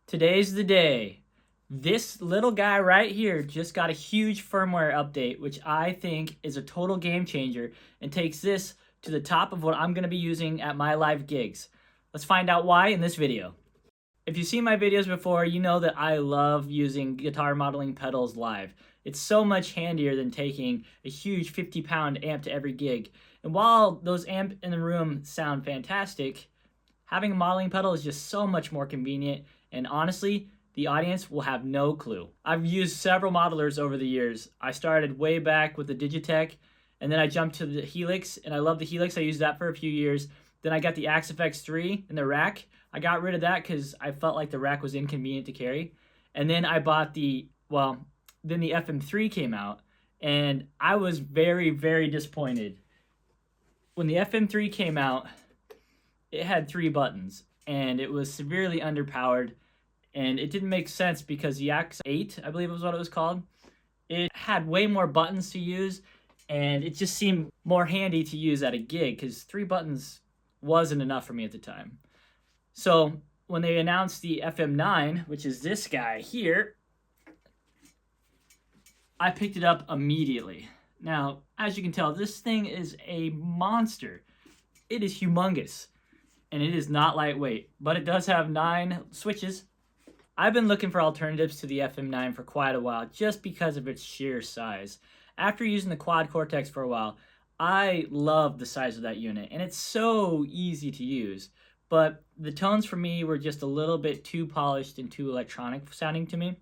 Today's the day. This little guy right here just got a huge firmware update, which I think is a total game changer and takes this to the top of what I'm going to be using at my live gigs. Let's find out why in this video. If you've seen my videos before, you know that I love using guitar modeling pedals live. It's so much handier than taking a huge 50-pound amp to every gig. And while those amps in the room sound fantastic, having a modeling pedal is just so much more convenient, and honestly, the audience will have no clue. I've used several modelers over the years. I started way back with the Digitech, and then I jumped to the Helix, and I love the Helix. I used that for a few years. Then I got the Axe FX3 in the rack. I got rid of that because I felt like the rack was inconvenient to carry. And then I bought then the FM3 came out, and I was very, very disappointed. When the FM3 came out, it had 3 buttons, and it was severely underpowered, and it didn't make sense because the Axe 8, I believe was what it was called, it had way more buttons to use, and it just seemed more handy to use at a gig because 3 buttons wasn't enough for me at the time. So when they announced the FM9, which is this guy here, I picked it up immediately. Now, as you can tell, this thing is a monster. It is humongous, and it is not lightweight, but it does have 9 switches. I've been looking for alternatives to the FM9 for quite a while just because of its sheer size. After using the Quad Cortex for a while, I love the size of that unit, and it's so easy to use. But the tones for me were just a little bit too polished and too electronic sounding to me.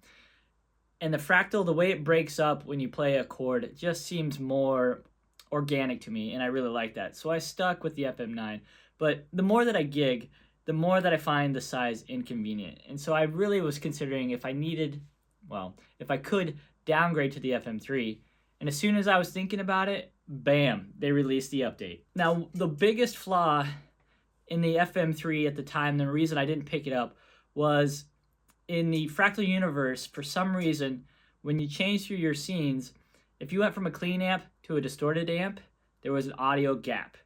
And the Fractal, the way it breaks up when you play a chord, it just seems more organic to me, and I really like that. So I stuck with the FM9. But the more that I gig, the more that I find the size inconvenient. And so I really was considering if I could downgrade to the FM3. And as soon as I was thinking about it, bam, they released the update. Now, the biggest flaw in the FM3 at the time, the reason I didn't pick it up, was in the Fractal universe, for some reason, when you change through your scenes, if you went from a clean amp to a distorted amp, there was an audio gap.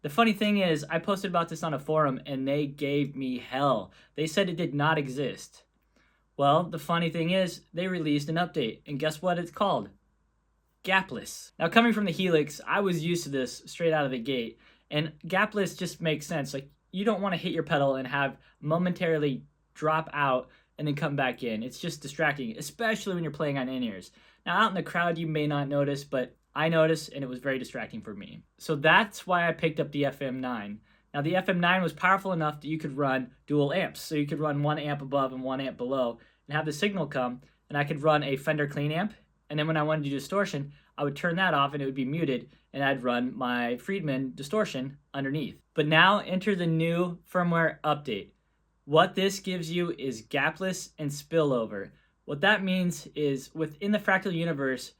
The funny thing is, I posted about this on a forum, and they gave me hell. They said it did not exist. Well, the funny thing is, they released an update, and guess what it's called? Gapless. Now, coming from the Helix, I was used to this straight out of the gate, and gapless just makes sense. Like, you don't want to hit your pedal and have momentarily drop out and then come back in. It's just distracting, especially when you're playing on in-ears. Now, out in the crowd, you may not notice, but I noticed, and it was very distracting for me. So that's why I picked up the FM9. Now, the FM9 was powerful enough that you could run dual amps. So you could run 1 amp above and 1 amp below and have the signal come, and I could run a Fender clean amp. And then when I wanted to do distortion, I would turn that off and it would be muted, and I'd run my Friedman distortion underneath. But now enter the new firmware update. What this gives you is gapless and spillover. What that means is within the Fractal universe,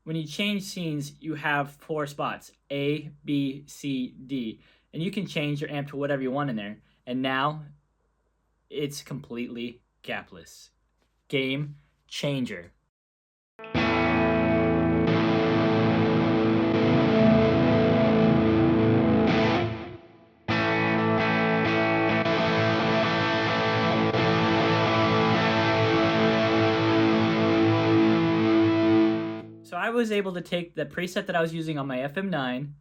when you change scenes, you have 4 spots, A, B, C, D, and you can change your amp to whatever you want in there. And now it's completely gapless. Game changer. So I was able to take the preset that I was using on my FM9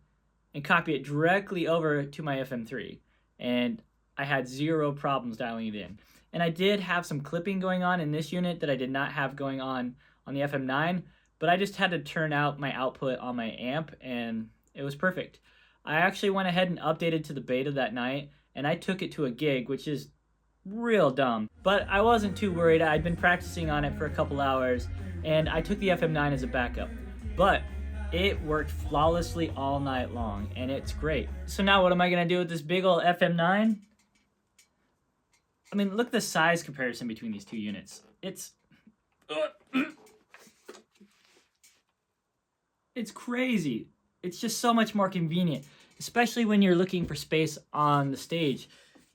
and copy it directly over to my FM3. And I had 0 problems dialing it in. And I did have some clipping going on in this unit that I did not have going on the FM9, but I just had to turn out my output on my amp, and it was perfect. I actually went ahead and updated to the beta that night, and I took it to a gig, which is real dumb. But I wasn't too worried. I'd been practicing on it for a couple hours, and I took the FM9 as a backup. But it worked flawlessly all night long, and it's great. So now what am I going to do with this big old FM9? I mean, look at the size comparison between these 2 units. It's crazy. It's just so much more convenient, especially when you're looking for space on the stage.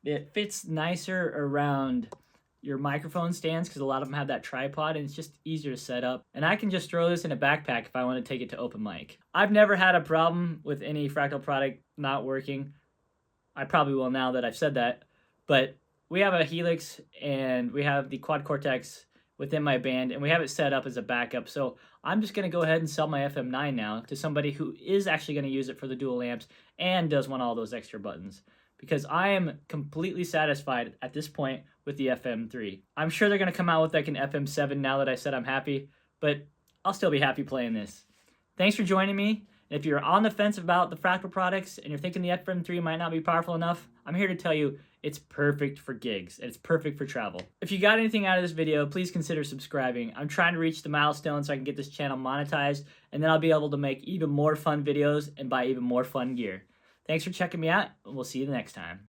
It fits nicer around your microphone stands because a lot of them have that tripod, and it's just easier to set up. And I can just throw this in a backpack if I want to take it to open mic. I've never had a problem with any Fractal product not working. I probably will now that I've said that. But we have a Helix and we have the Quad Cortex within my band, and we have it set up as a backup. So I'm just going to go ahead and sell my FM9 now to somebody who is actually going to use it for the dual amps and does want all those extra buttons, because I am completely satisfied at this point with the FM3. I'm sure they're going to come out with like an FM7 now that I said I'm happy, but I'll still be happy playing this. Thanks for joining me. And if you're on the fence about the Fractal products and you're thinking the FM3 might not be powerful enough, I'm here to tell you it's perfect for gigs and it's perfect for travel. If you got anything out of this video, please consider subscribing. I'm trying to reach the milestone so I can get this channel monetized, and then I'll be able to make even more fun videos and buy even more fun gear. Thanks for checking me out, and we'll see you the next time.